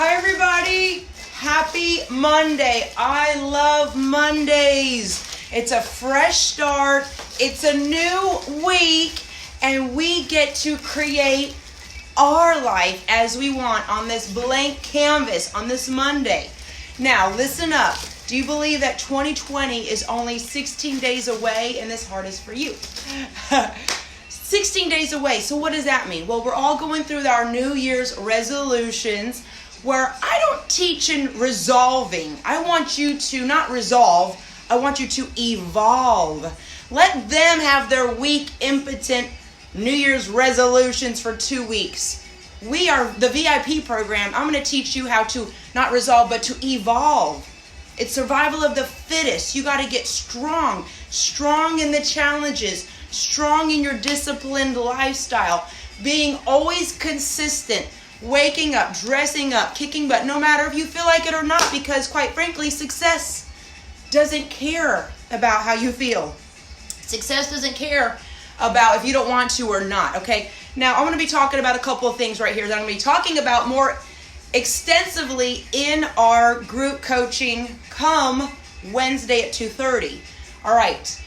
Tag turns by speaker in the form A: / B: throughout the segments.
A: Hi everybody, happy Monday. I love Mondays. It's a fresh start, it's a new week, and we get to create our life as we want on this blank canvas on this Monday. Now listen up. Do you believe that 2020 is only 16 days away and this heart is for you? 16 days away. So what does that mean? Well, we're all going through our New Year's resolutions where I don't teach in resolving. I want you to not resolve. I want you to evolve. Let them have their weak, impotent New Year's resolutions for 2 weeks. We are the VIP program. I'm going to teach you how to not resolve, but to evolve. It's survival of the fittest. You got to get strong in the challenges, strong in your disciplined lifestyle, being always consistent, waking up, dressing up, kicking butt, no matter if you feel like it or not, because quite frankly, success doesn't care about how you feel. Success doesn't care about if you don't want to or not, okay? Now, I'm going to be talking about a couple of things right here that I'm going to be talking about more extensively in our group coaching come Wednesday at 2:30. All right.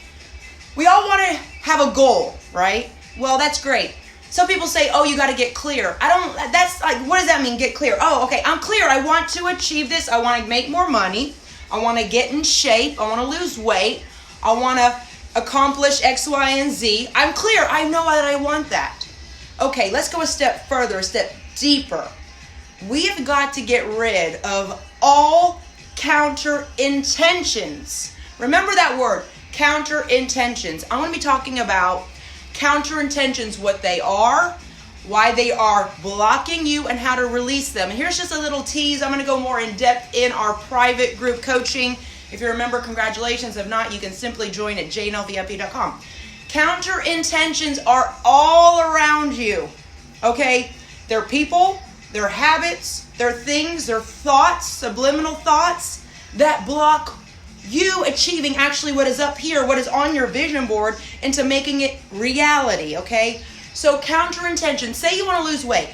A: We all want to have a goal, right? Well, that's great. Some people say, oh, you got to get clear. That's like, what does that mean, get clear? Oh, okay, I'm clear. I want to achieve this. I want to make more money. I want to get in shape. I want to lose weight. I want to accomplish X, Y, and Z. I'm clear. I know that I want that. Okay, let's go a step further, a step deeper. We have got to get rid of all counter intentions. Remember that word, counter intentions. I want to be talking about counter intentions, what they are, why they are blocking you, and how to release them. And here's just a little tease. I'm going to go more in depth in our private group coaching. If you remember, congratulations. If not, you can simply join at jnlvip.com. Counter intentions are all around you, okay? They're people, they're habits, they're things, they're thoughts, subliminal thoughts that block you achieving actually what is up here, what is on your vision board, into making it reality, okay? So counter intention, say you want to lose weight,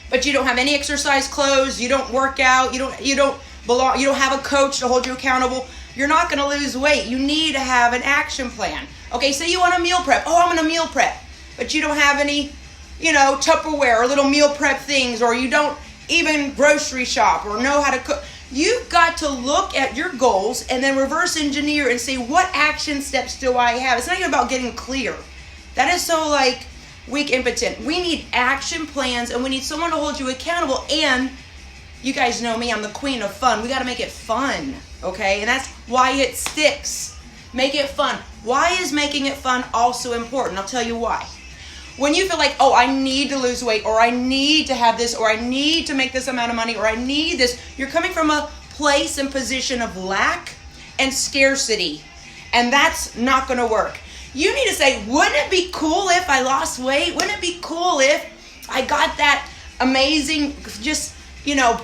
A: but you don't have any exercise clothes, you don't work out, you don't have a coach to hold you accountable, you're not going to lose weight. You need to have an action plan. Okay, say you want to meal prep. Oh, I'm going to meal prep, but you don't have any, Tupperware or little meal prep things, or you don't even grocery shop or know how to cook. You've got to look at your goals and then reverse engineer and say, what action steps do I have? It's not even about getting clear. That is so weak, impotent. We need action plans, and we need someone to hold you accountable. And you guys know me, I'm the queen of fun. We got to make it fun, okay? And that's why it sticks. Make it fun. Why is making it fun also important? I'll tell you why. When you feel like, oh, I need to lose weight, or I need to have this, or I need to make this amount of money, or I need this, you're coming from a place and position of lack and scarcity. And that's not going to work. You need to say, wouldn't it be cool if I lost weight? Wouldn't it be cool if I got that amazing, just,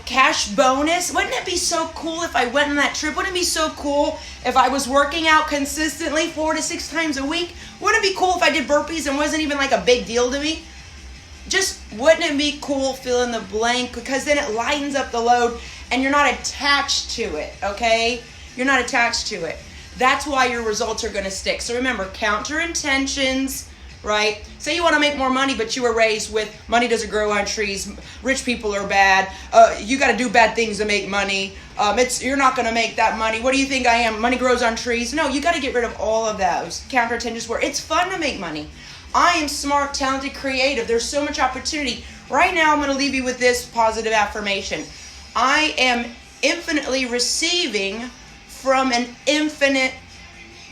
A: cash bonus? Wouldn't it be so cool if I went on that trip? Wouldn't it be so cool if I was working out consistently 4 to 6 times a week? Wouldn't it be cool if I did burpees and wasn't even a big deal to me? Just wouldn't it be cool, fill in the blank, because then it lightens up the load and you're not attached to it, okay? You're not attached to it. That's why your results are going to stick. So remember, counter intentions, right? Say you want to make more money, but you were raised with money doesn't grow on trees, rich people are bad, you got to do bad things to make money, you're not going to make that money, what do you think I am, money grows on trees? No, you got to get rid of all of those counter intentions where it's fun to make money. I am smart, talented, creative. There's so much opportunity. Right now, I'm going to leave you with this positive affirmation. I am infinitely receiving from an infinite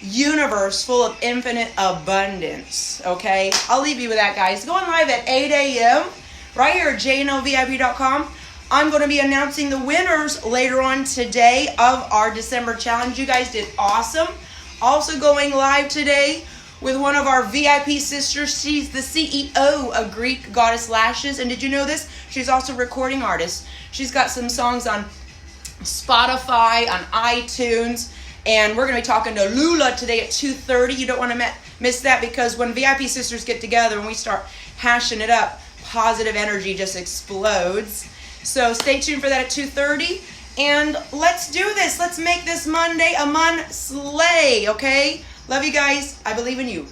A: universe full of infinite abundance, okay? I'll leave you with that, guys. Going live at 8 a.m. right here at jnlvip.com. I'm going to be announcing the winners later on today of our December challenge. You guys did awesome. Also going live today with one of our VIP sisters. She's the CEO of Greek Goddess Lashes. And did you know this? She's also a recording artist. She's got some songs on Spotify, on iTunes. And we're going to be talking to Lula today at 2:30. You don't want to miss that, because when VIP sisters get together and we start hashing it up, positive energy just explodes. So stay tuned for that at 2:30. And let's do this. Let's make this Monday a Mon Slay, okay? Love you guys. I believe in you.